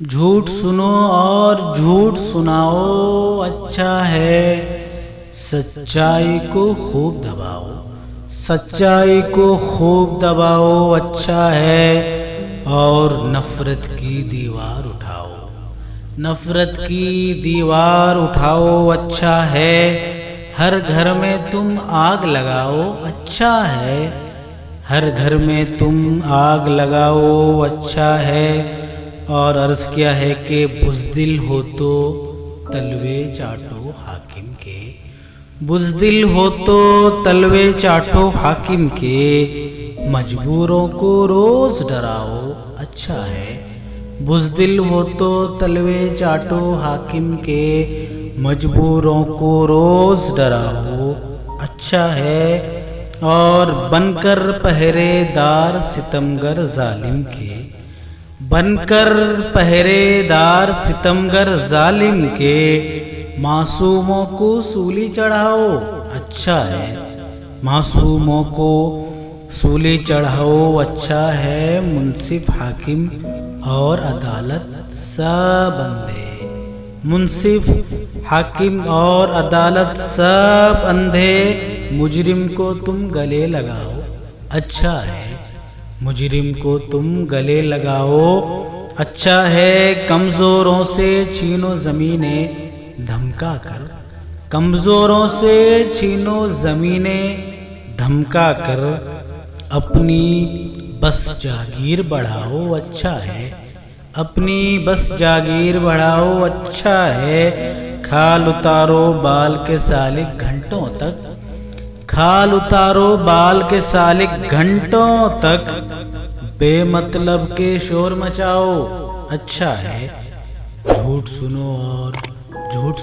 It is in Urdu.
جھوٹ سنو اور جھوٹ سناؤ اچھا ہے، سچائی کو خوب دباؤ، سچائی کو خوب دباؤ اچھا ہے، اور نفرت کی دیوار اٹھاؤ، نفرت کی دیوار اٹھاؤ اچھا ہے، ہر گھر میں تم آگ لگاؤ اچھا ہے، ہر گھر میں تم آگ لگاؤ اچھا ہے، اور عرض کیا ہے کہ بزدل ہو تو تلوے چاٹو حاکم کے، بزدل ہو تو تلوے چاٹو حاکم کے، مجبوروں کو روز ڈراؤ اچھا ہے، بزدل ہو تو تلوے چاٹو حاکم کے، مجبوروں کو روز ڈراؤ اچھا ہے، اور بن کر پہرے دار ستمگر ظالم کے، بن کر پہرے دار ستمگر ظالم کے، معصوموں کو سولی چڑھاؤ اچھا ہے، معصوموں کو سولی چڑھاؤ اچھا ہے، منصف حاکم اور عدالت سب اندھے، منصف حاکم اور عدالت سب اندھے، مجرم کو تم گلے لگاؤ اچھا ہے، مجرم کو تم گلے لگاؤ اچھا ہے، کمزوروں سے چھینو زمینیں دھمکا کر، کمزوروں سے چھینو زمینیں دھمکا کر، اپنی بس جاگیر بڑھاؤ اچھا ہے، اپنی بس جاگیر بڑھاؤ اچھا ہے، کھال اتارو بال کے سالک گھنٹوں تک، کھال اتارو بال کے سالک گھنٹوں تک، بے مطلب کے شور مچاؤ اچھا ہے، جھوٹ سنو اور جھوٹ